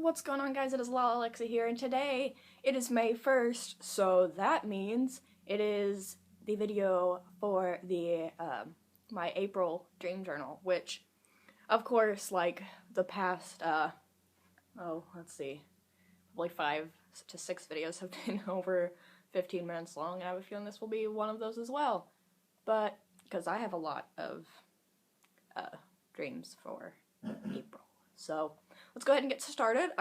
What's going on, guys? It is Lala Alexa here, and today it is May 1st, so that means it is the video for the my April dream journal, which, of course, like the past, let's see, probably 5 to 6 videos have been over 15 minutes long, and I have a feeling this will be one of those as well, but, because I have a lot of dreams for April. So, let's go ahead and get started.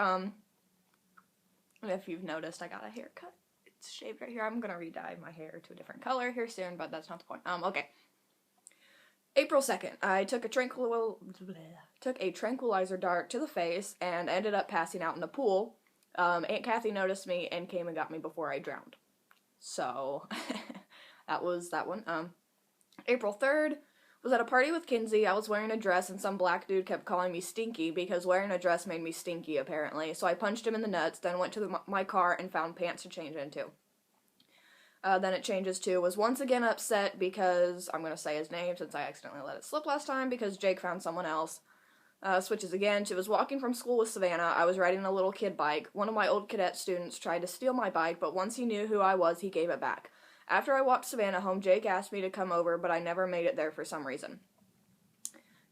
If you've noticed, I got a haircut. It's shaved right here. I'm gonna re-dye my hair to a different color here soon, but that's not the point. Okay. April 2nd, I took a tranquilizer dart to the face and ended up passing out in the pool. Aunt Kathy noticed me and came and got me before I drowned. So, that was that one. April 3rd, was at a party with Kinsey. I was wearing a dress and some black dude kept calling me stinky because wearing a dress made me stinky, apparently. So I punched him in the nuts, then went to my car and found pants to change into. Then it changes to, was once again upset because, I'm going to say his name since I accidentally let it slip last time, because Jake found someone else. Switches again to, was walking from school with Savannah. I was riding a little kid bike. One of my old cadet students tried to steal my bike, but once he knew who I was, he gave it back. After I walked Savannah home, Jake asked me to come over, but I never made it there for some reason.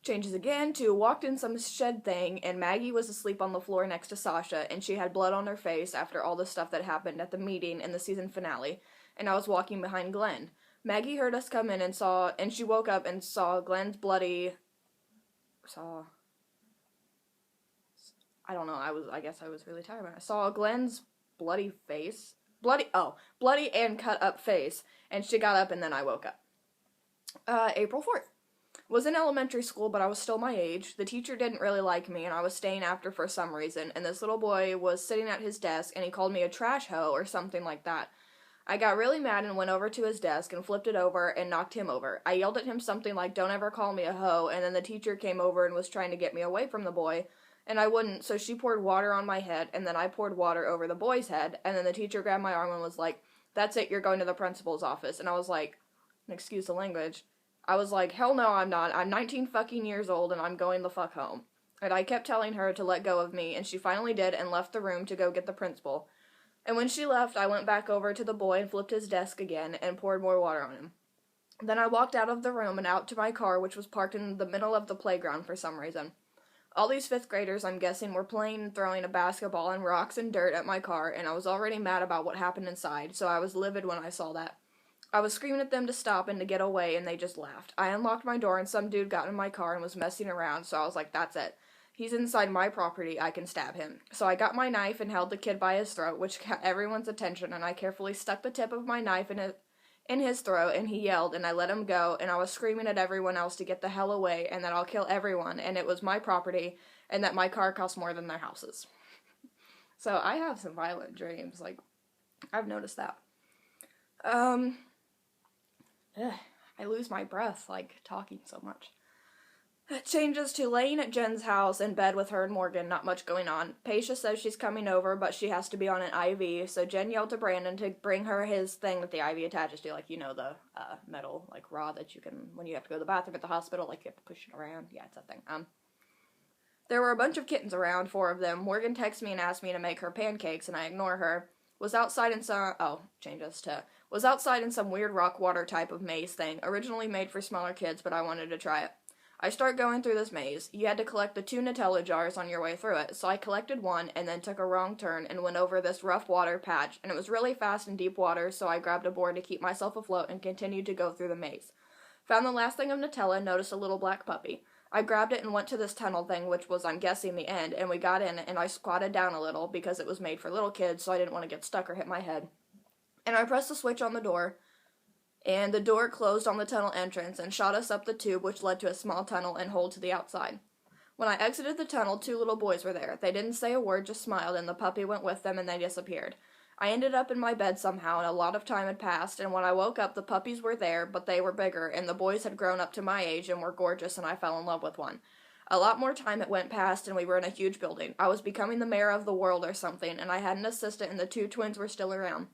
Changes again to, walked in some shed thing, and Maggie was asleep on the floor next to Sasha, and she had blood on her face after all the stuff that happened at the meeting in the season finale, and I was walking behind Glenn. Maggie heard us come in and she woke up and saw Glenn's bloody, I guess I was really tired. I saw Glenn's bloody face. Bloody and cut up face, and she got up and then I woke up. April 4th. Was in elementary school, but I was still my age. The teacher didn't really like me, and I was staying after for some reason, and this little boy was sitting at his desk, and he called me a trash hoe or something like that. I got really mad and went over to his desk and flipped it over and knocked him over. I yelled at him something like, "Don't ever call me a hoe," and then the teacher came over and was trying to get me away from the boy, and I wouldn't, so she poured water on my head, and then I poured water over the boy's head, and then the teacher grabbed my arm and was like, "That's it, you're going to the principal's office." And I was like, excuse the language, I was like, hell no, I'm not. I'm 19 fucking years old, and I'm going the fuck home. And I kept telling her to let go of me, and she finally did and left the room to go get the principal. And when she left, I went back over to the boy and flipped his desk again and poured more water on him. Then I walked out of the room and out to my car, which was parked in the middle of the playground for some reason. All these 5th graders, I'm guessing, were playing and throwing a basketball and rocks and dirt at my car, and I was already mad about what happened inside, so I was livid when I saw that. I was screaming at them to stop and to get away, and they just laughed. I unlocked my door, and some dude got in my car and was messing around, so I was like, that's it. He's inside my property, I can stab him. So I got my knife and held the kid by his throat, which got everyone's attention, and I carefully stuck the tip of my knife in his throat, and he yelled, and I let him go, and I was screaming at everyone else to get the hell away, and that I'll kill everyone, and it was my property, and that my car cost more than their houses. So I have some violent dreams, like, I've noticed that. I lose my breath, like, talking so much. It changes to laying at Jen's house in bed with her and Morgan, not much going on. Paisha says she's coming over, but she has to be on an IV, so Jen yelled to Brandon to bring her his thing that the IV attaches to, like, you know, the metal, like, rod that you can, when you have to go to the bathroom at the hospital, like, you have to push it around. Yeah, it's that thing. There were a bunch of kittens around, 4 of them. Morgan texts me and asks me to make her pancakes, and I ignore her. Was outside in some weird rock water type of maze thing, originally made for smaller kids, but I wanted to try it. I start going through this maze. You had to collect the 2 Nutella jars on your way through it, so I collected one and then took a wrong turn and went over this rough water patch, and it was really fast and deep water, so I grabbed a board to keep myself afloat and continued to go through the maze. Found the last thing of Nutella and noticed a little black puppy. I grabbed it and went to this tunnel thing, which was, I'm guessing, the end, and we got in, and I squatted down a little because it was made for little kids, so I didn't want to get stuck or hit my head. And I pressed the switch on the door, and the door closed on the tunnel entrance and shot us up the tube, which led to a small tunnel and hole to the outside. When I exited the tunnel, 2 little boys were there. They didn't say a word, just smiled, and the puppy went with them, and they disappeared. I ended up in my bed somehow, and a lot of time had passed, and when I woke up, the puppies were there, but they were bigger, and the boys had grown up to my age and were gorgeous, and I fell in love with one. A lot more time had went past, and we were in a huge building. I was becoming the mayor of the world or something, and I had an assistant, and the 2 twins were still around.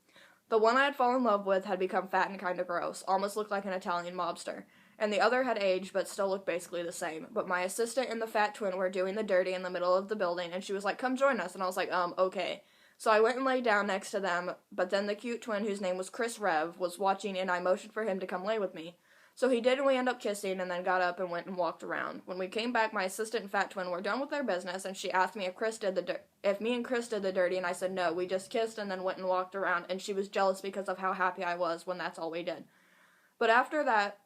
The one I had fallen in love with had become fat and kind of gross, almost looked like an Italian mobster. and the other had aged but still looked basically the same. But my assistant and the fat twin were doing the dirty in the middle of the building, and she was like, come join us, and I was like, okay. So I went and laid down next to them, but then the cute twin, whose name was Chris Rev, was watching, and I motioned for him to come lay with me. So he did, and we ended up kissing, and then got up and went and walked around. When we came back, my assistant and fat twin were done with their business, and she asked me if me and Chris did the dirty, and I said no. We just kissed and then went and walked around, and she was jealous because of how happy I was when that's all we did. But after that,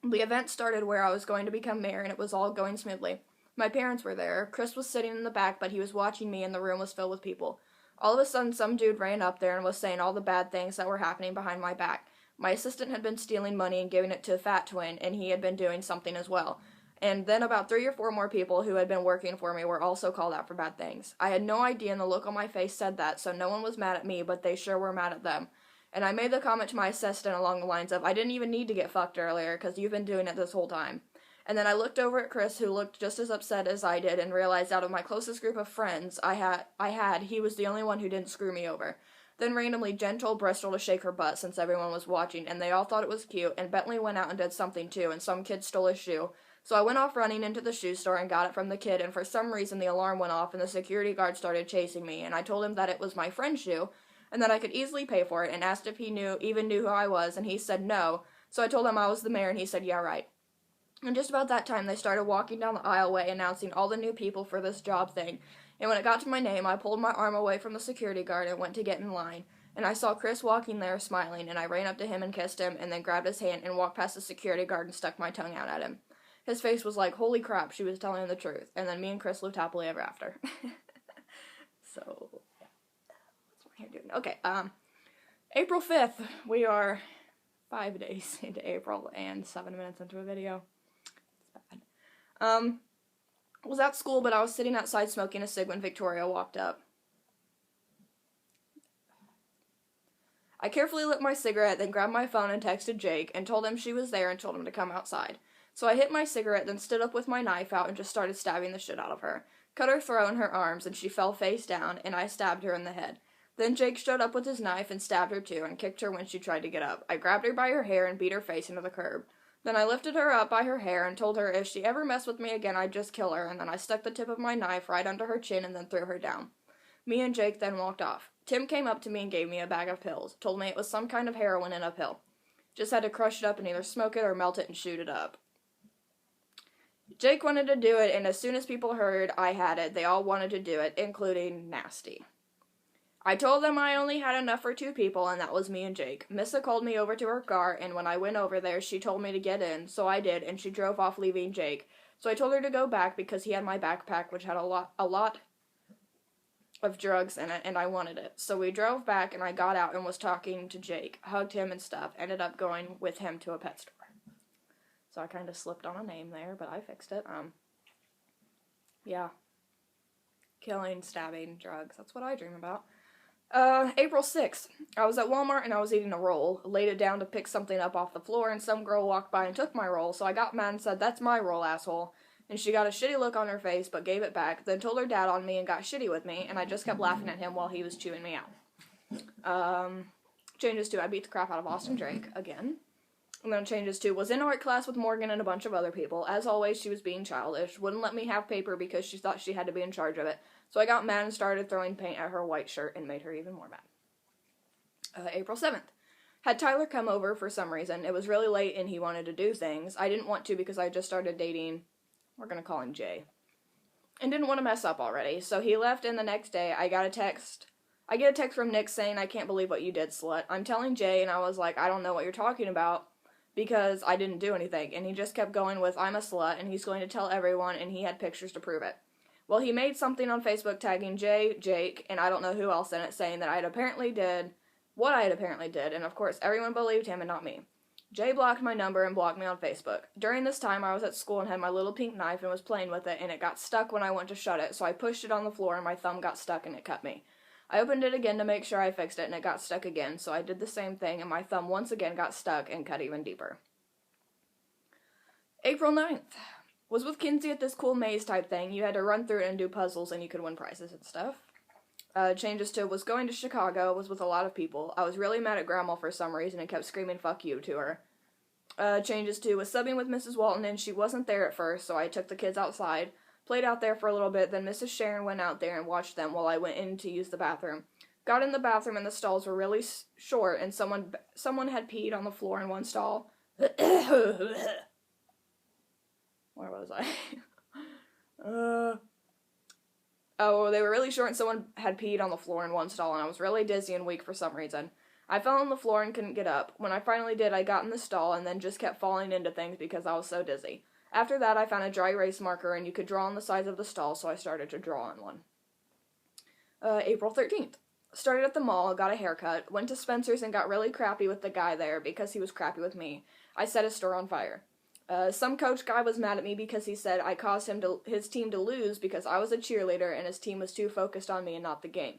the event started where I was going to become mayor, and it was all going smoothly. My parents were there. Chris was sitting in the back, but he was watching me, and the room was filled with people. All of a sudden, some dude ran up there and was saying all the bad things that were happening behind my back. My assistant had been stealing money and giving it to the fat twin, and he had been doing something as well. And then about 3 or 4 more people who had been working for me were also called out for bad things. I had no idea, and the look on my face said that, so no one was mad at me, but they sure were mad at them. And I made the comment to my assistant along the lines of, I didn't even need to get fucked earlier, because you've been doing it this whole time. And then I looked over at Chris, who looked just as upset as I did, and realized out of my closest group of friends he was the only one who didn't screw me over. Then randomly, Jen told Bristol to shake her butt since everyone was watching, and they all thought it was cute, and Bentley went out and did something too, and some kid stole his shoe. So I went off running into the shoe store and got it from the kid, and for some reason the alarm went off and the security guard started chasing me, and I told him that it was my friend's shoe, and that I could easily pay for it, and asked if he even knew who I was, and he said no. So I told him I was the mayor, and he said, yeah, right. And just about that time, they started walking down the aisleway announcing all the new people for this job thing. And when it got to my name, I pulled my arm away from the security guard and went to get in line. And I saw Chris walking there smiling, and I ran up to him and kissed him, and then grabbed his hand and walked past the security guard and stuck my tongue out at him. His face was like, holy crap, she was telling him the truth. And then me and Chris lived happily ever after. So, yeah. What's my hair doing? Okay, April 5th, we are 5 days into April and 7 minutes into a video. It's bad. I was at school, but I was sitting outside smoking a cig when Victoria walked up. I carefully lit my cigarette, then grabbed my phone and texted Jake, and told him she was there and told him to come outside. So I hit my cigarette, then stood up with my knife out and just started stabbing the shit out of her. Cut her throat and her arms, and she fell face down, and I stabbed her in the head. Then Jake showed up with his knife and stabbed her too, and kicked her when she tried to get up. I grabbed her by her hair and beat her face into the curb. Then I lifted her up by her hair and told her if she ever messed with me again, I'd just kill her, and then I stuck the tip of my knife right under her chin and then threw her down. Me and Jake then walked off. Tim came up to me and gave me a bag of pills, told me it was some kind of heroin in a pill. Just had to crush it up and either smoke it or melt it and shoot it up. Jake wanted to do it, and as soon as people heard I had it, they all wanted to do it, including Nasty. I told them I only had enough for 2 people, and that was me and Jake. Missa called me over to her car, and when I went over there, she told me to get in, so I did, and she drove off leaving Jake. So I told her to go back because he had my backpack, which had a lot of drugs in it, and I wanted it. So we drove back, and I got out and was talking to Jake, hugged him and stuff, ended up going with him to a pet store. So I kind of slipped on a name there, but I fixed it. Yeah. Killing, stabbing, drugs, that's what I dream about. April 6th. I was at Walmart and I was eating a roll, laid it down to pick something up off the floor, and some girl walked by and took my roll, so I got mad and said, that's my roll, asshole. And she got a shitty look on her face, but gave it back, then told her dad on me and got shitty with me, and I just kept laughing at him while he was chewing me out. Changes to I beat the crap out of Austin Drake, again. And then changes to was in art class with Morgan and a bunch of other people. As always, she was being childish, wouldn't let me have paper because she thought she had to be in charge of it. So I got mad and started throwing paint at her white shirt and made her even more mad. April 7th. Had Tyler come over for some reason. It was really late and he wanted to do things. I didn't want to because I just started dating, we're going to call him Jay, and didn't want to mess up already. So he left, and the next day I get a text from Nick saying, I can't believe what you did, slut. I'm telling Jay, and I was like, I don't know what you're talking about because I didn't do anything. And he just kept going with, I'm a slut, and he's going to tell everyone, and he had pictures to prove it. Well, he made something on Facebook tagging Jay, Jake, and I don't know who else in it, saying that I had apparently did what I had apparently did, and of course everyone believed him and not me. Jay blocked my number and blocked me on Facebook. During this time, I was at school and had my little pink knife and was playing with it, and it got stuck when I went to shut it, so I pushed it on the floor and my thumb got stuck and it cut me. I opened it again to make sure I fixed it, and it got stuck again, so I did the same thing, and my thumb once again got stuck and cut even deeper. April 9th. Was with Kinsey at this cool maze type thing. You had to run through it and do puzzles, and you could win prizes and stuff. Changes to was going to Chicago, was with a lot of people. I was really mad at Grandma for some reason and kept screaming fuck you to her. Changes to was subbing with Mrs. Walton, and she wasn't there at first, so I took the kids outside, played out there for a little bit, then Mrs. Sharon went out there and watched them while I went in to use the bathroom. Got in the bathroom and the stalls were really short, and someone had peed on the floor in one stall. Where was I? Oh, they were really short and someone had peed on the floor in one stall, and I was really dizzy and weak for some reason. I fell on the floor and couldn't get up. When I finally did, I got in the stall and then just kept falling into things because I was so dizzy. After that, I found a dry erase marker and you could draw on the sides of the stall, so I started to draw on one. April 13th. Started at the mall, got a haircut, went to Spencer's and got really crappy with the guy there because he was crappy with me. I set his store on fire. Some coach guy was mad at me because he said I caused his team to lose because I was a cheerleader and his team was too focused on me and not the game.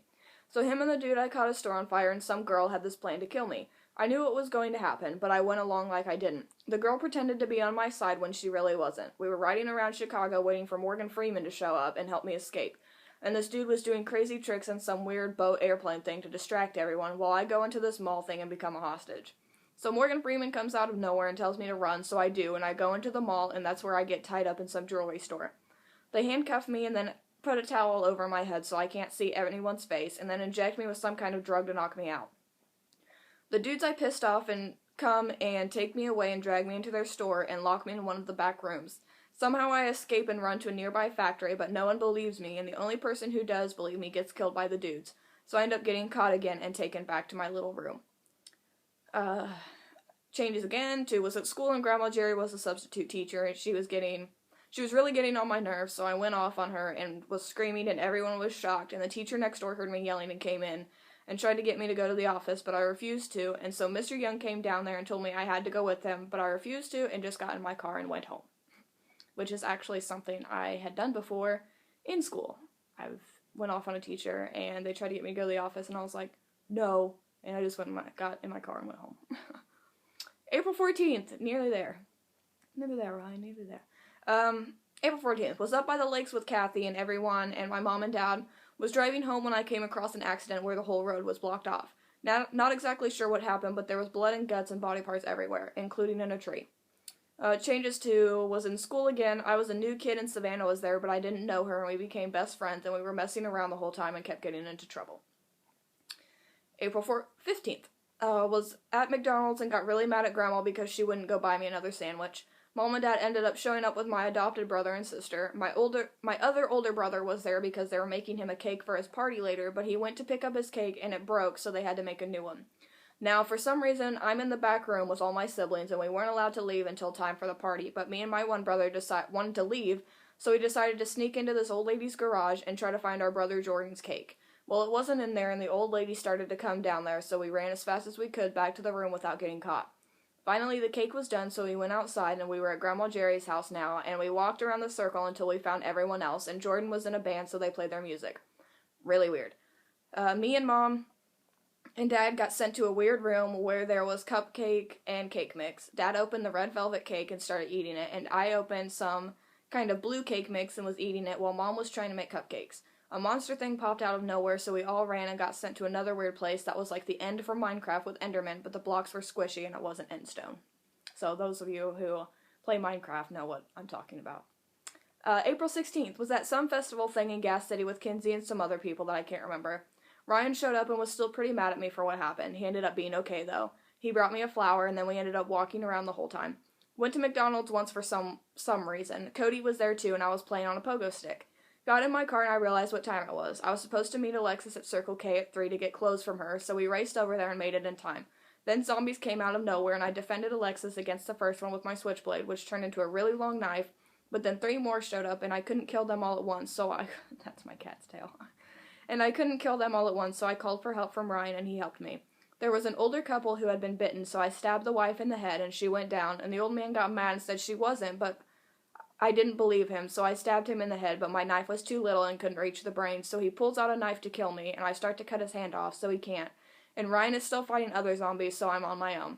So him and the dude I caught his store on fire and some girl had this plan to kill me. I knew it was going to happen, but I went along like I didn't. The girl pretended to be on my side when she really wasn't. We were riding around Chicago waiting for Morgan Freeman to show up and help me escape. And this dude was doing crazy tricks and some weird boat airplane thing to distract everyone while I go into this mall thing and become a hostage. So Morgan Freeman comes out of nowhere and tells me to run, so I do, and I go into the mall, and that's where I get tied up in some jewelry store. They handcuff me and then put a towel over my head so I can't see anyone's face, and then inject me with some kind of drug to knock me out. The dudes I pissed off and come and take me away and drag me into their store and lock me in one of the back rooms. Somehow I escape and run to a nearby factory, but no one believes me, and the only person who does believe me gets killed by the dudes. So I end up getting caught again and taken back to my little room. Changes again to was at school and Grandma Jerry was a substitute teacher and she was really getting on my nerves, so I went off on her and was screaming and everyone was shocked, and the teacher next door heard me yelling and came in and tried to get me to go to the office, but I refused to, and so Mr. Young came down there and told me I had to go with him, but I refused to and just got in my car and went home. Which is actually something I had done before in school. I went off on a teacher and they tried to get me to go to the office and I was like, no, and I just got in my car and went home. April 14th, nearly there. Nearly there, Ryan, nearly there. April 14th, was up by the lakes with Kathy and everyone, and my mom and dad was driving home when I came across an accident where the whole road was blocked off. Not exactly sure what happened, but there was blood and guts and body parts everywhere, including in a tree. Changes to was in school again. I was a new kid and Savannah was there, but I didn't know her, and we became best friends, and we were messing around the whole time and kept getting into trouble. April 15th. Was at McDonald's and got really mad at Grandma because she wouldn't go buy me another sandwich. Mom and Dad ended up showing up with my adopted brother and sister. My other older brother was there because they were making him a cake for his party later, but he went to pick up his cake and it broke, so they had to make a new one. Now, for some reason, I'm in the back room with all my siblings, and we weren't allowed to leave until time for the party, but me and my one brother wanted to leave, so we decided to sneak into this old lady's garage and try to find our brother Jordan's cake. Well, it wasn't in there, and the old lady started to come down there, so we ran as fast as we could back to the room without getting caught. Finally, the cake was done, so we went outside, and we were at Grandma Jerry's house now, and we walked around the circle until we found everyone else, and Jordan was in a band, so they played their music. Really weird. Me and Mom and Dad got sent to a weird room where there was cupcake and cake mix. Dad opened the red velvet cake and started eating it, and I opened some kind of blue cake mix and was eating it while Mom was trying to make cupcakes. A monster thing popped out of nowhere, so we all ran and got sent to another weird place that was like the end for Minecraft with Enderman, but the blocks were squishy and it wasn't endstone. So those of you who play Minecraft know what I'm talking about. April 16th was at some festival thing in Gas City with Kinsey and some other people that I can't remember. Ryan showed up and was still pretty mad at me for what happened. He ended up being okay, though. He brought me a flower, and then we ended up walking around the whole time. Went to McDonald's once for some reason. Cody was there, too, and I was playing on a pogo stick. Got in my car, and I realized what time it was. I was supposed to meet Alexis at Circle K at 3 to get clothes from her, so we raced over there and made it in time. Then zombies came out of nowhere, and I defended Alexis against the first one with my switchblade, which turned into a really long knife, but then 3 more showed up, and I couldn't kill them all at once, so that's my cat's tail. And I couldn't kill them all at once, so I called for help from Ryan, and he helped me. There was an older couple who had been bitten, so I stabbed the wife in the head, and she went down, and the old man got mad and said she wasn't, but I didn't believe him, so I stabbed him in the head, but my knife was too little and couldn't reach the brain, so he pulls out a knife to kill me, and I start to cut his hand off, so he can't. And Ryan is still fighting other zombies, so I'm on my own.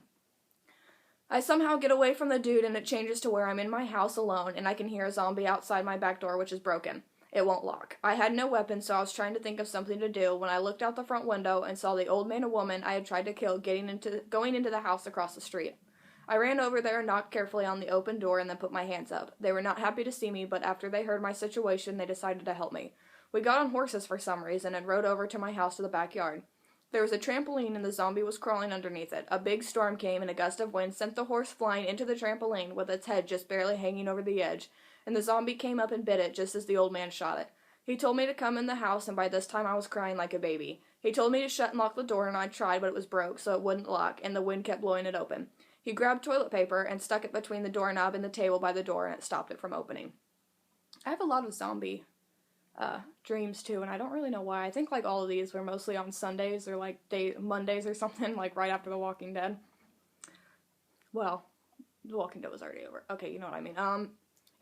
I somehow get away from the dude, and it changes to where I'm in my house alone, and I can hear a zombie outside my back door, which is broken. It won't lock. I had no weapon, so I was trying to think of something to do when I looked out the front window and saw the old man and woman I had tried to kill going into the house across the street. I ran over there and knocked carefully on the open door and then put my hands up. They were not happy to see me, but after they heard my situation, they decided to help me. We got on horses for some reason and rode over to my house to the backyard. There was a trampoline and the zombie was crawling underneath it. A big storm came and a gust of wind sent the horse flying into the trampoline with its head just barely hanging over the edge, and the zombie came up and bit it just as the old man shot it. He told me to come in the house, and by this time I was crying like a baby. He told me to shut and lock the door, and I tried, but it was broke, so it wouldn't lock, and the wind kept blowing it open. He grabbed toilet paper and stuck it between the doorknob and the table by the door, and it stopped it from opening. I have a lot of zombie dreams too, and I don't really know why. I think like all of these were mostly on Sundays or like Mondays or something, like right after The Walking Dead. Well, The Walking Dead was already over. Okay, you know what I mean.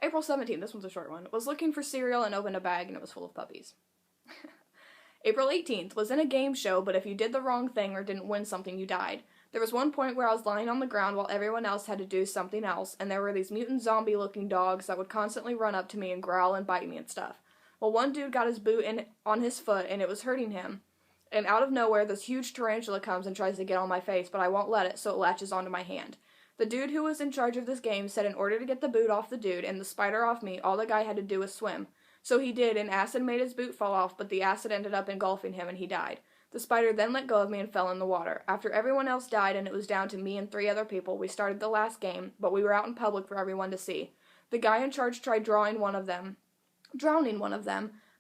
April 17th, this one's a short one. Was looking for cereal and opened a bag and it was full of puppies. April 18th, was in a game show, but if you did the wrong thing or didn't win something, you died. There was one point where I was lying on the ground while everyone else had to do something else, and there were these mutant zombie-looking dogs that would constantly run up to me and growl and bite me and stuff. Well, one dude got his boot on his foot, and it was hurting him. And out of nowhere, this huge tarantula comes and tries to get on my face, but I won't let it, so it latches onto my hand. The dude who was in charge of this game said in order to get the boot off the dude and the spider off me, all the guy had to do was swim. So he did, and acid made his boot fall off, but the acid ended up engulfing him and he died. The spider then let go of me and fell in the water. After everyone else died and it was down to me and 3 other people, we started the last game, but we were out in public for everyone to see. The guy in charge tried drowning one of them,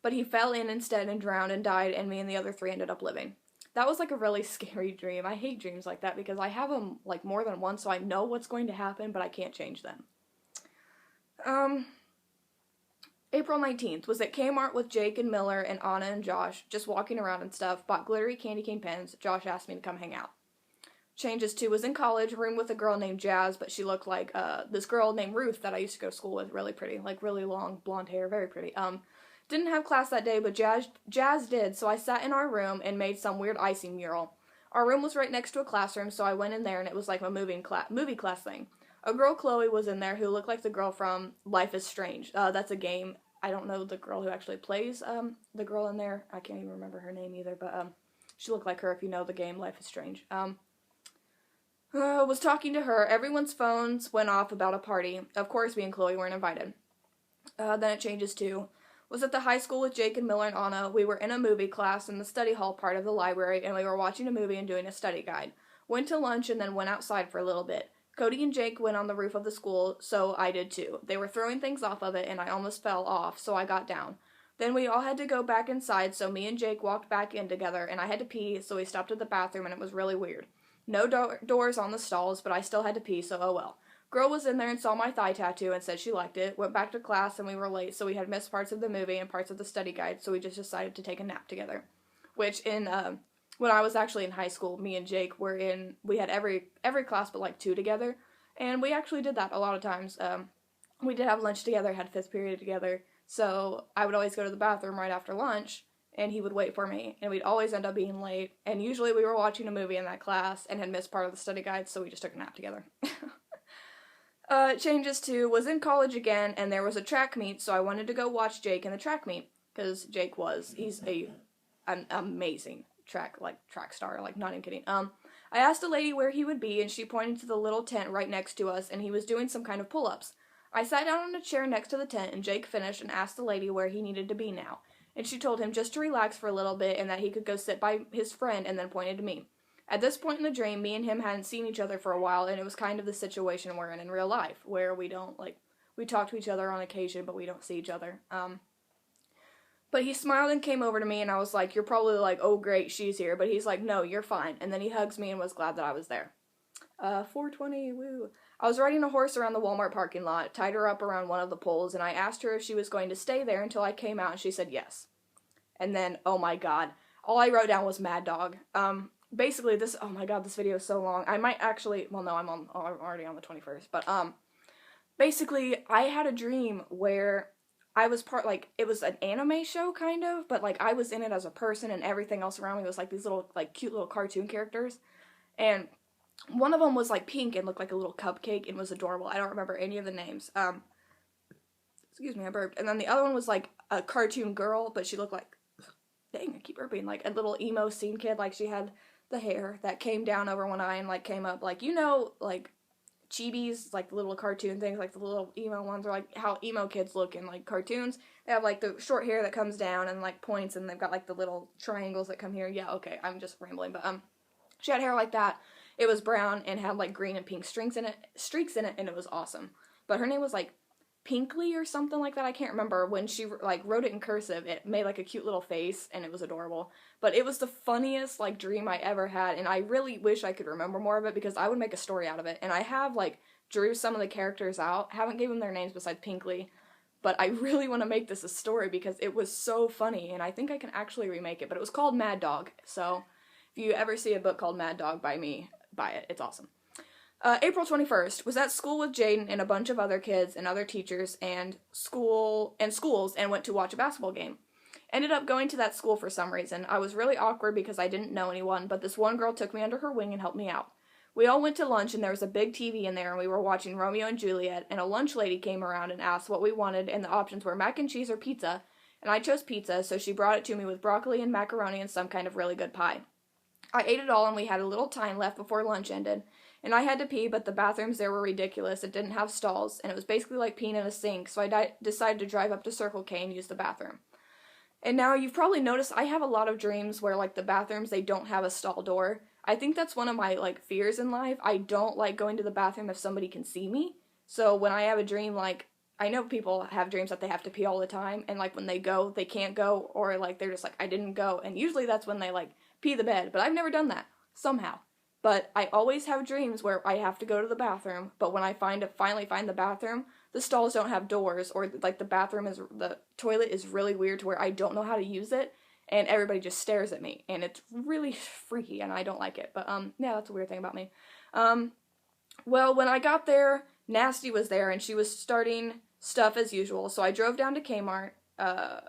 but he fell in instead and drowned and died, and me and the other 3 ended up living. That was like a really scary dream. I hate dreams like that because I have them like more than once, so I know what's going to happen, but I can't change them. April 19th, was at Kmart with Jake and Miller and Anna and Josh, just walking around and stuff, bought glittery candy cane pens. Josh asked me to come hang out. Changes to, was in college, room with a girl named Jazz, but she looked like this girl named Ruth that I used to go to school with, really pretty, like really long blonde hair, very pretty. Didn't have class that day, but Jazz did, so I sat in our room and made some weird icing mural. Our room was right next to a classroom, so I went in there and it was like a movie class thing. A girl, Chloe, was in there who looked like the girl from Life is Strange. That's a game. I don't know the girl who actually plays the girl in there. I can't even remember her name either, but she looked like her if you know the game Life is Strange. Was talking to her. Everyone's phones went off about a party. Of course, me and Chloe weren't invited. Then it changes to, was at the high school with Jake and Miller and Anna. We were in a movie class in the study hall part of the library, and we were watching a movie and doing a study guide. Went to lunch and then went outside for a little bit. Cody and Jake went on the roof of the school, so I did too. They were throwing things off of it, and I almost fell off, so I got down. Then we all had to go back inside, so me and Jake walked back in together, and I had to pee, so we stopped at the bathroom, and it was really weird. No doors on the stalls, but I still had to pee, so oh well. Girl was in there and saw my thigh tattoo and said she liked it. Went back to class, and we were late, so we had missed parts of the movie and parts of the study guide, so we just decided to take a nap together. Which, when I was actually in high school, me and Jake we had every class but like 2 together. And we actually did that a lot of times. We did have lunch together, had 5th period together, so I would always go to the bathroom right after lunch, and he would wait for me, and we'd always end up being late, and usually we were watching a movie in that class and had missed part of the study guide, so we just took a nap together. Changes to, was in college again, and there was a track meet, so I wanted to go watch Jake in the track meet, because he's an amazing track star, like, not even kidding. I asked a lady where he would be, and she pointed to the little tent right next to us, and he was doing some kind of pull-ups. I sat down on a chair next to the tent, and Jake finished and asked the lady where he needed to be now. And she told him just to relax for a little bit and that he could go sit by his friend, and then pointed to me. At this point in the dream, me and him hadn't seen each other for a while, and it was kind of the situation we're in real life, where we don't, we talk to each other on occasion, but we don't see each other. But he smiled and came over to me, and I was like, you're probably like, oh great, she's here. But he's like, no, you're fine. And then he hugs me and was glad that I was there. 420, woo. I was riding a horse around the Walmart parking lot, tied her up around one of the poles, and I asked her if she was going to stay there until I came out, and she said yes. And then, oh my god, all I wrote down was Mad Dog. Basically, oh my god, this video is so long. I might actually, well no, I'm already on the 21st, but, basically, I had a dream where I was it was an anime show, kind of, but, I was in it as a person, and everything else around me was, these little, cute little cartoon characters, and one of them was, pink and looked like a little cupcake and was adorable. I don't remember any of the names. Excuse me, I burped. And then the other one was, a cartoon girl, but she looked like, dang, I keep burping, a little emo scene kid, she had the hair that came down over one eye and, came up, chibis, like the little cartoon things, like the little emo ones, or like how emo kids look in like cartoons. They have like the short hair that comes down and like points, and they've got like the little triangles that come here. Yeah, okay, I'm just rambling, but she had hair like that. It was brown and had like green and pink streaks in it, and it was awesome. But her name was like Pinkley or something like that. I can't remember. When she like wrote it in cursive, it made like a cute little face, and it was adorable. But it was the funniest like dream I ever had, and I really wish I could remember more of it because I would make a story out of it. And I have like drew some of the characters out. Haven't given them their names besides Pinkley, but I really want to make this a story because it was so funny, and I think I can actually remake it. But it was called Mad Dog. So if you ever see a book called Mad Dog by me, buy it. It's awesome. April 21st, was at school with Jaden and a bunch of other kids and other teachers and schools and went to watch a basketball game. Ended up going to that school for some reason. I was really awkward because I didn't know anyone, but this one girl took me under her wing and helped me out. We all went to lunch and there was a big TV in there and we were watching Romeo and Juliet, and a lunch lady came around and asked what we wanted, and the options were mac and cheese or pizza, and I chose pizza, so she brought it to me with broccoli and macaroni and some kind of really good pie. I ate it all and we had a little time left before lunch ended. And I had to pee, but the bathrooms there were ridiculous. It didn't have stalls, and it was basically like peeing in a sink, so I decided to drive up to Circle K and use the bathroom. And now you've probably noticed I have a lot of dreams where, like, the bathrooms, they don't have a stall door. I think that's one of my, like, fears in life. I don't like going to the bathroom if somebody can see me. So when I have a dream, like, I know people have dreams that they have to pee all the time, and, like, when they go, they can't go, or, like, they're just like, I didn't go, and usually that's when they, like, pee the bed, but I've never done that, somehow. But I always have dreams where I have to go to the bathroom, but when I finally find the bathroom, the stalls don't have doors, or like the toilet is really weird to where I don't know how to use it, and everybody just stares at me, and it's really freaky, and I don't like it. But yeah, that's a weird thing about me. Well, when I got there, Nasty was there, and she was starting stuff as usual, so I drove down to Kmart. I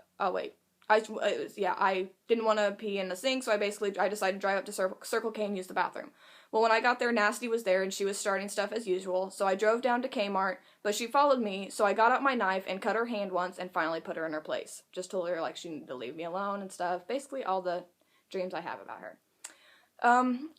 didn't want to pee in the sink, so I decided to drive up to Circle K and use the bathroom. Well, when I got there, Nasty was there, and she was starting stuff as usual, so I drove down to Kmart, but she followed me, so I got out my knife and cut her hand once and finally put her in her place. Just told her, like, she needed to leave me alone and stuff. Basically, all the dreams I have about her.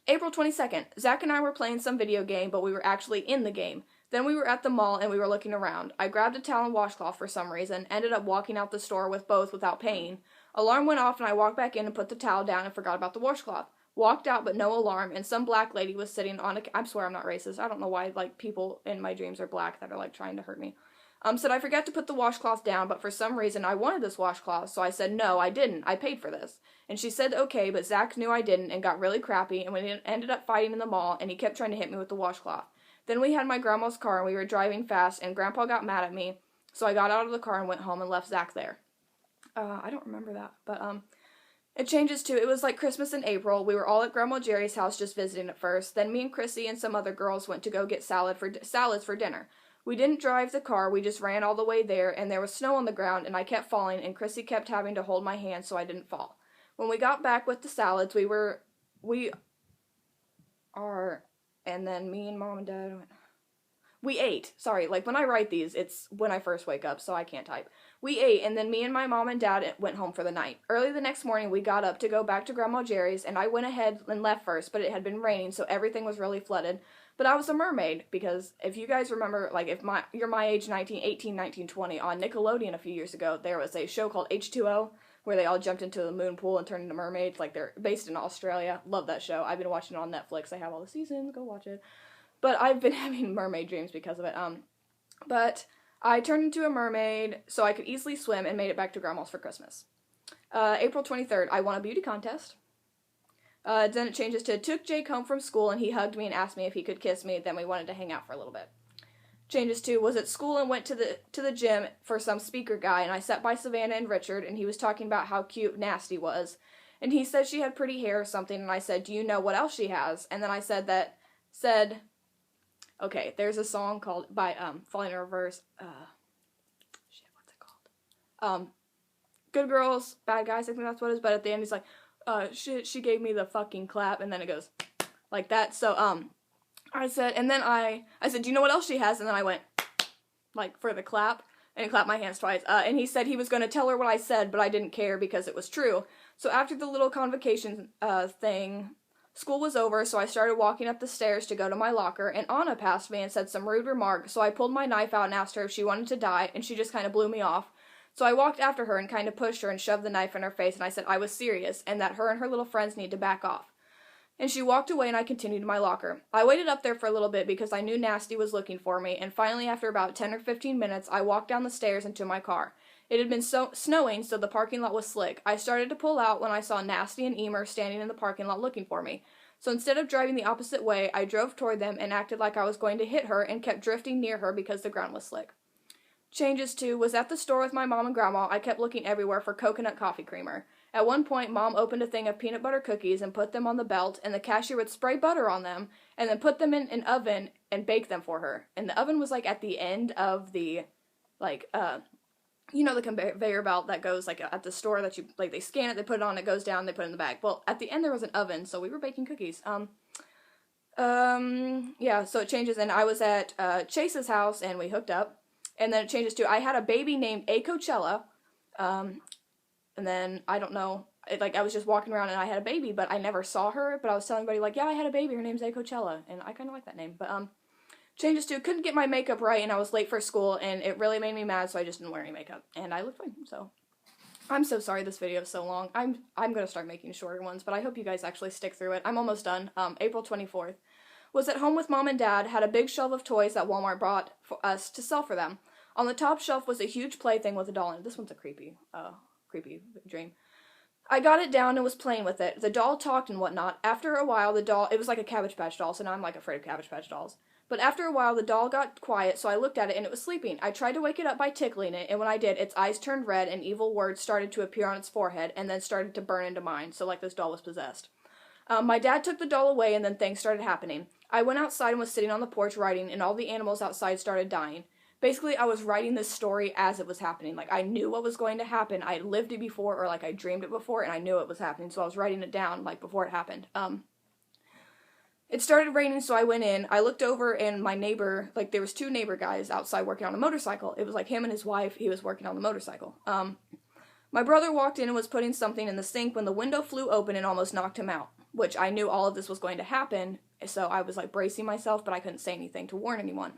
April 22nd, Zach and I were playing some video game, but we were actually in the game. Then we were at the mall and we were looking around. I grabbed a towel and washcloth for some reason, ended up walking out the store with both without paying. Alarm went off and I walked back in and put the towel down and forgot about the washcloth. Walked out but no alarm, and some black lady was sitting on I swear I'm not racist. I don't know why, like, people in my dreams are black that are, like, trying to hurt me. Said I forgot to put the washcloth down, but for some reason I wanted this washcloth, so I said, no, I didn't. I paid for this. And she said, okay, but Zach knew I didn't and got really crappy, and we ended up fighting in the mall, and he kept trying to hit me with the washcloth. Then we had my grandma's car, and we were driving fast, and Grandpa got mad at me, so I got out of the car and went home and left Zach there. I don't remember that, but, it changes to, it was like Christmas in April. We were all at Grandma Jerry's house just visiting at first. Then me and Chrissy and some other girls went to go get salads for dinner. We didn't drive the car, we just ran all the way there, and there was snow on the ground, and I kept falling, and Chrissy kept having to hold my hand so I didn't fall. When we got back with the salads, and then me and Mom and Dad we ate. Sorry, like, when I write these, it's when I first wake up, so I can't type. We ate, and then me and my mom and dad went home for the night. Early the next morning, we got up to go back to Grandma Jerry's, and I went ahead and left first, but it had been raining, so everything was really flooded. But I was a mermaid, because if you guys remember, like, if you're my age, 1918, 1920, on Nickelodeon a few years ago, there was a show called H2O, where they all jumped into the moon pool and turned into mermaids. Like, they're based in Australia. Love that show. I've been watching it on Netflix. I have all the seasons. Go watch it. But I've been having mermaid dreams because of it. But I turned into a mermaid so I could easily swim and made it back to Grandma's for Christmas. April 23rd, I won a beauty contest. Then it changes to, took Jake home from school and he hugged me and asked me if he could kiss me. Then we wanted to hang out for a little bit. Changes to, was at school and went to the gym for some speaker guy, and I sat by Savannah and Richard, and he was talking about how cute Nasty was. And he said she had pretty hair or something, and I said, do you know what else she has? And then I said, okay, there's a song called, by, Falling in Reverse, what's it called? Good Girls, Bad Guys, I think that's what it is, but at the end he's like, she gave me the fucking clap, and then it goes like that. So, I said, do you know what else she has? And then I went, like, for the clap, and clapped my hands twice. And he said he was going to tell her what I said, but I didn't care because it was true. So after the little convocation thing, School was over, so I started walking up the stairs to go to my locker, and Anna passed me and said some rude remark, so I pulled my knife out and asked her if she wanted to die, and she just kind of blew me off. So I walked after her and kind of pushed her and shoved the knife in her face, and I said I was serious, and that her and her little friends need to back off. And she walked away, and I continued to my locker. I waited up there for a little bit because I knew Nasty was looking for me, and finally, after about 10 or 15 minutes, I walked down the stairs and to my car. It had been snowing, so the parking lot was slick. I started to pull out when I saw Nasty and Emer standing in the parking lot looking for me. So instead of driving the opposite way, I drove toward them and acted like I was going to hit her and kept drifting near her because the ground was slick. Changes to, was at the store with my mom and grandma. I kept looking everywhere for coconut coffee creamer. At one point, Mom opened a thing of peanut butter cookies and put them on the belt, and the cashier would spray butter on them and then put them in an oven and bake them for her. And the oven was like at the end of the, the conveyor belt that goes like at the store that you, like they scan it, they put it on, it goes down, they put it in the bag. Well, at the end there was an oven, so we were baking cookies. Yeah, so it changes, and I was at Chase's house, and we hooked up, and then it changes to, I had a baby named A. Coachella, and then, I don't know, I was just walking around and I had a baby, but I never saw her, but I was telling everybody, like, yeah, I had a baby, her name's A. Coachella, and I kind of like that name, but, changes to, couldn't get my makeup right, and I was late for school, and it really made me mad, so I just didn't wear any makeup, and I looked fine, so. I'm so sorry this video is so long. I'm gonna start making shorter ones, but I hope you guys actually stick through it. I'm almost done. April 24th. Was at home with Mom and Dad, had a big shelf of toys that Walmart brought for us to sell for them. On the top shelf was a huge plaything with a doll in it. This one's a creepy dream. I got it down and was playing with it. The doll talked and whatnot. After a while, the doll, it was like a Cabbage Patch doll, so now I'm like afraid of Cabbage Patch dolls. But after a while, the doll got quiet, so I looked at it and it was sleeping. I tried to wake it up by tickling it, and when I did, its eyes turned red and evil words started to appear on its forehead and then started to burn into mine, so like this doll was possessed. My dad took the doll away and then things started happening. I went outside and was sitting on the porch writing, and all the animals outside started dying. Basically, I was writing this story as it was happening. Like, I knew what was going to happen. I had lived it before, or like I dreamed it before, and I knew it was happening, so I was writing it down like before it happened. It started raining, so I went in. I looked over, and my neighbor, like, there was two neighbor guys outside working on a motorcycle. It was like him and his wife. He was working on the motorcycle. My brother walked in and was putting something in the sink when the window flew open and almost knocked him out, which I knew all of this was going to happen, so I was like bracing myself, but I couldn't say anything to warn anyone.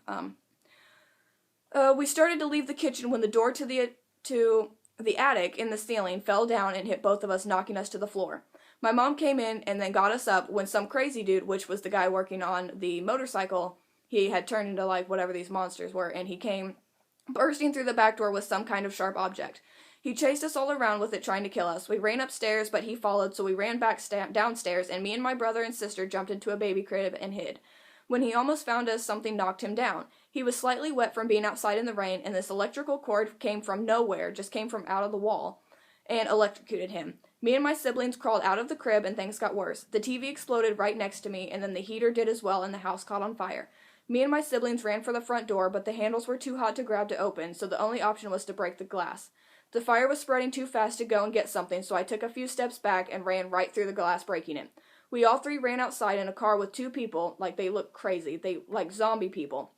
We started to leave the kitchen when the door to the attic in the ceiling fell down and hit both of us, knocking us to the floor. My mom came in and then got us up when some crazy dude, which was the guy working on the motorcycle, he had turned into like whatever these monsters were, and he came bursting through the back door with some kind of sharp object. He chased us all around with it, trying to kill us. We ran upstairs, but he followed, so we ran back downstairs, and me and my brother and sister jumped into a baby crib and hid. When he almost found us, something knocked him down. He was slightly wet from being outside in the rain, and this electrical cord came from nowhere, just came from out of the wall, and electrocuted him. Me and my siblings crawled out of the crib, and things got worse. The TV exploded right next to me, and then the heater did as well, and the house caught on fire. Me and my siblings ran for the front door, but the handles were too hot to grab to open, so the only option was to break the glass. The fire was spreading too fast to go and get something, so I took a few steps back and ran right through the glass, breaking it. We all three ran outside in a car with two people, like they looked crazy, they like zombie people,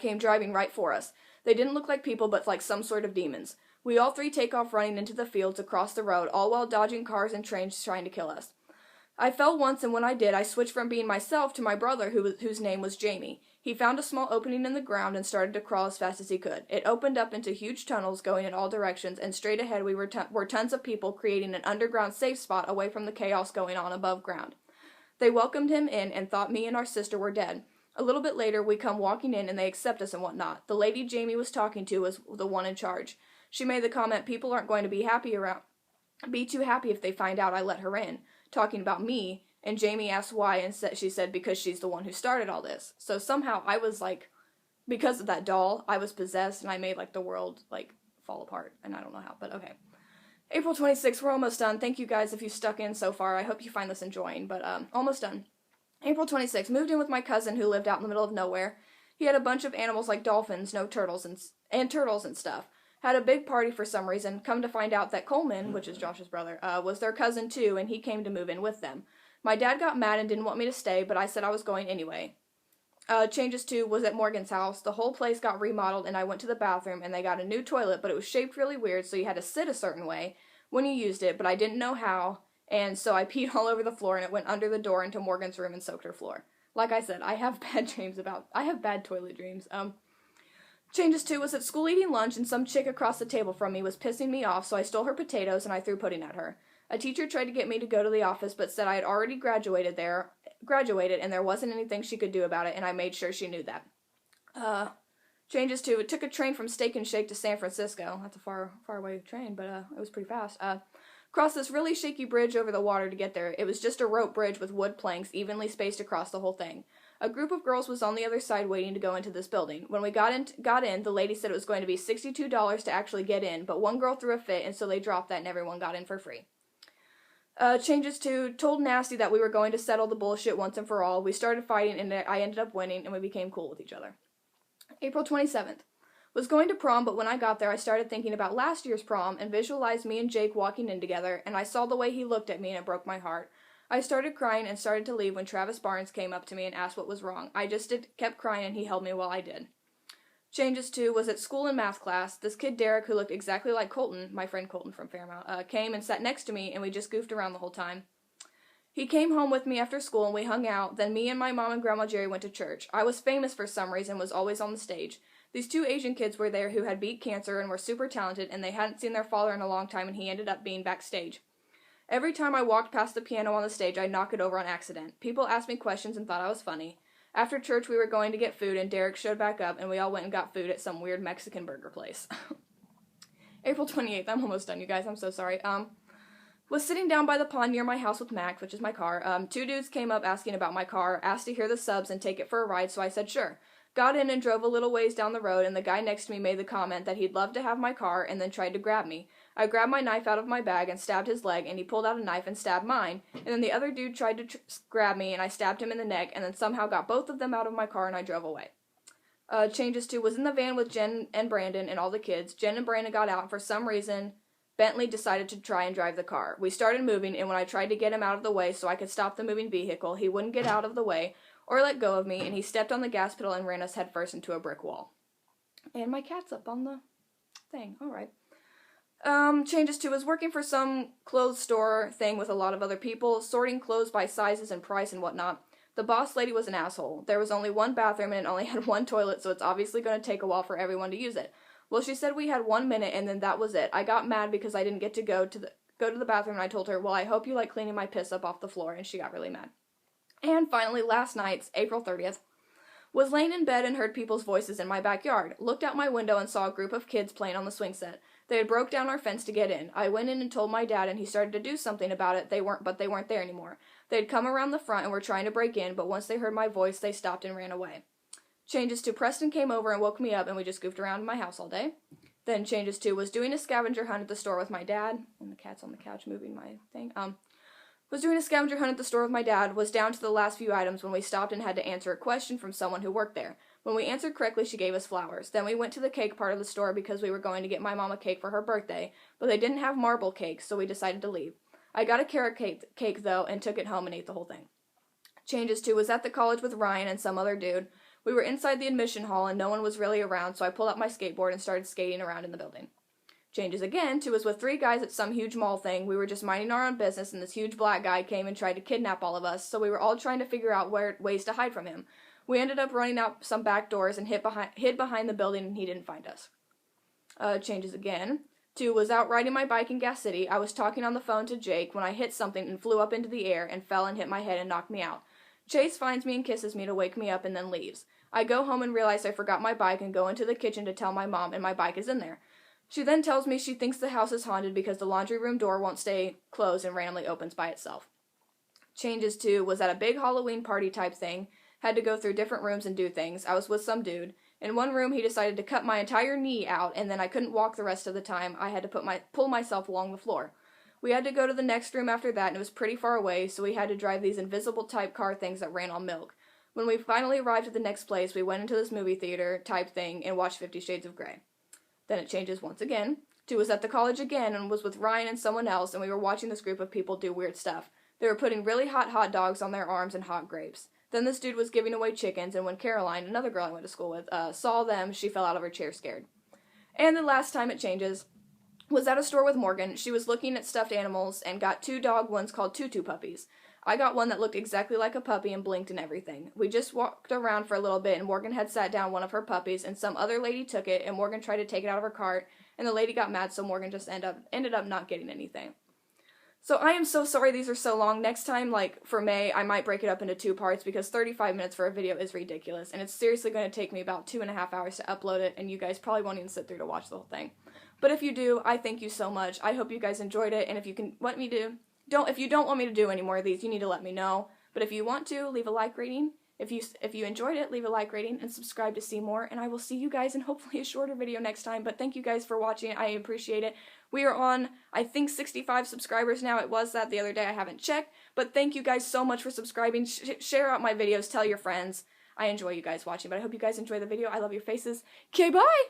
came driving right for us. They didn't look like people, but like some sort of demons. We all three take off running into the fields across the road, all while dodging cars and trains trying to kill us. I fell once, and when I did, I switched from being myself to my brother, whose name was Jamie. He found a small opening in the ground and started to crawl as fast as he could. It opened up into huge tunnels going in all directions, and straight ahead were tons of people creating an underground safe spot away from the chaos going on above ground. They welcomed him in and thought me and our sister were dead. A little bit later, we come walking in, and they accept us and whatnot. The lady Jamie was talking to was the one in charge. She made the comment, people aren't going to be too happy if they find out I let her in, talking about me, and Jamie asked why, and she said because she's the one who started all this. So somehow I was like, because of that doll, I was possessed, and I made like the world like fall apart, and I don't know how, but okay. April 26th, we're almost done. Thank you guys if you stuck in so far. I hope you find this enjoying, but almost done. April 26th, moved in with my cousin who lived out in the middle of nowhere. He had a bunch of animals like dolphins, no turtles, and turtles and stuff. Had a big party for some reason. Come to find out that Coleman, which is Josh's brother, was their cousin too, and he came to move in with them. My dad got mad and didn't want me to stay, but I said I was going anyway. Changes to was at Morgan's house. The whole place got remodeled, and I went to the bathroom, and they got a new toilet, but it was shaped really weird, so you had to sit a certain way when you used it, but I didn't know how, And so I peed all over the floor, and it went under the door into Morgan's room and soaked her floor. Like I said, I have bad toilet dreams. Changes 2 was at school eating lunch, and some chick across the table from me was pissing me off, so I stole her potatoes and I threw pudding at her. A teacher tried to get me to go to the office, but said I had already graduated, and there wasn't anything she could do about it, and I made sure she knew that. Changes 2, it took a train from Steak and Shake to San Francisco. That's a far away train, but it was pretty fast. Crossed this really shaky bridge over the water to get there. It was just a rope bridge with wood planks evenly spaced across the whole thing. A group of girls was on the other side waiting to go into this building. When we got in, the lady said it was going to be $62 to actually get in, but one girl threw a fit, and so they dropped that and everyone got in for free. Changes 2, told Nasty that we were going to settle the bullshit once and for all. We started fighting, and I ended up winning, and we became cool with each other. April 27th. Was going to prom, but when I got there, I started thinking about last year's prom and visualized me and Jake walking in together, and I saw the way he looked at me, and it broke my heart. I started crying and started to leave when Travis Barnes came up to me and asked what was wrong. I just kept crying, and he held me while I did. Changes 2 was at school in math class. This kid Derek, who looked exactly like Colton, my friend Colton from Fairmount, came and sat next to me, and we just goofed around the whole time. He came home with me after school, and we hung out. Then me and my mom and Grandma Jerry went to church. I was famous for some reason, was always on the stage. These 2 Asian kids were there who had beat cancer and were super talented, and they hadn't seen their father in a long time, and he ended up being backstage. Every time I walked past the piano on the stage, I'd knock it over on accident. People asked me questions and thought I was funny. After church, we were going to get food, and Derek showed back up, and we all went and got food at some weird Mexican burger place. April 28th. I'm almost done, you guys. I'm so sorry. Was sitting down by the pond near my house with Max, which is my car. 2 dudes came up asking about my car, asked to hear the subs and take it for a ride, so I said sure. Got in and drove a little ways down the road, and the guy next to me made the comment that he'd love to have my car and then tried to grab me. I grabbed my knife out of my bag and stabbed his leg, and he pulled out a knife and stabbed mine. And then the other dude tried to grab me, and I stabbed him in the neck, and then somehow got both of them out of my car, and I drove away. Changes 2 was in the van with Jen and Brandon and all the kids. Jen and Brandon got out, and for some reason, Bentley decided to try and drive the car. We started moving, and when I tried to get him out of the way so I could stop the moving vehicle, he wouldn't get out of the way or let go of me, and he stepped on the gas pedal and ran us headfirst into a brick wall. And my cat's up on the thing. Alright. Changes 2 was working for some clothes store thing with a lot of other people, sorting clothes by sizes and price and whatnot. The boss lady was an asshole. There was only one bathroom and it only had one toilet, so it's obviously going to take a while for everyone to use it. Well, she said we had 1 minute and then that was it. I got mad because I didn't get to go to the bathroom, and I told her, well, I hope you like cleaning my piss up off the floor, and she got really mad. And finally, last night, April 30th, was laying in bed and heard people's voices in my backyard. Looked out my window and saw a group of kids playing on the swing set. They had broke down our fence to get in. I went in and told my dad, and he started to do something about it. They weren't there anymore. They had come around the front and were trying to break in, but once they heard my voice, they stopped and ran away. Changes 2, Preston came over and woke me up, and we just goofed around in my house all day. Then changes 2, was doing a scavenger hunt at the store with my dad, and the cat's on the couch moving my thing. Was doing a scavenger hunt at the store with my dad, was down to the last few items when we stopped and had to answer a question from someone who worked there. When we answered correctly, she gave us flowers. Then we went to the cake part of the store because we were going to get my mom a cake for her birthday, but they didn't have marble cakes, so we decided to leave. I got a carrot cake though, and took it home and ate the whole thing. Changes 2, was at the college with Ryan and some other dude. We were inside the admission hall and no one was really around, so I pulled out my skateboard and started skating around in the building. Changes again 2, was with 3 guys at some huge mall thing. We were just minding our own business, and this huge black guy came and tried to kidnap all of us, so we were all trying to figure out ways to hide from him. We ended up running out some back doors and hid behind the building, and he didn't find us. Changes again 2, was out riding my bike in Gas City. I was talking on the phone to Jake when I hit something and flew up into the air and fell and hit my head and knocked me out. Chase finds me and kisses me to wake me up and then leaves. I go home and realize I forgot my bike and go into the kitchen to tell my mom, and my bike is in there. She then tells me she thinks the house is haunted because the laundry room door won't stay closed and randomly opens by itself. Changes 2, was at a big Halloween party type thing. Had to go through different rooms and do things. I was with some dude. In one room, he decided to cut my entire knee out, and then I couldn't walk the rest of the time. I had to pull myself along the floor. We had to go to the next room after that, and it was pretty far away, so we had to drive these invisible type car things that ran on milk. When we finally arrived at the next place, we went into this movie theater type thing and watched 50 Shades of Grey. Then it changes once again. 2, was at the college again and was with Ryan and someone else, and we were watching this group of people do weird stuff. They were putting really hot dogs on their arms and hot grapes. Then this dude was giving away chickens, and when Caroline, another girl I went to school with, saw them, she fell out of her chair scared. And the last time it changes Was at a store with Morgan. She was looking at stuffed animals and got 2 dog ones called Tutu puppies. I got one that looked exactly like a puppy and blinked and everything. We just walked around for a little bit and Morgan had sat down one of her puppies and some other lady took it and Morgan tried to take it out of her cart and the lady got mad so Morgan just ended up not getting anything. So I am so sorry these are so long. Next time, like, for May, I might break it up into 2 parts because 35 minutes for a video is ridiculous. And it's seriously going to take me about 2.5 hours to upload it, and you guys probably won't even sit through to watch the whole thing. But if you do, I thank you so much. I hope you guys enjoyed it, and if you can let me if you don't want me to do any more of these, you need to let me know. But if you want to, leave a like rating. If you enjoyed it, leave a like rating and subscribe to see more, and I will see you guys in hopefully a shorter video next time. But thank you guys for watching. I appreciate it. We are on, I think, 65 subscribers now. It was that the other day. I haven't checked. But thank you guys so much for subscribing. Share out my videos. Tell your friends. I enjoy you guys watching, but I hope you guys enjoy the video. I love your faces. Okay, bye!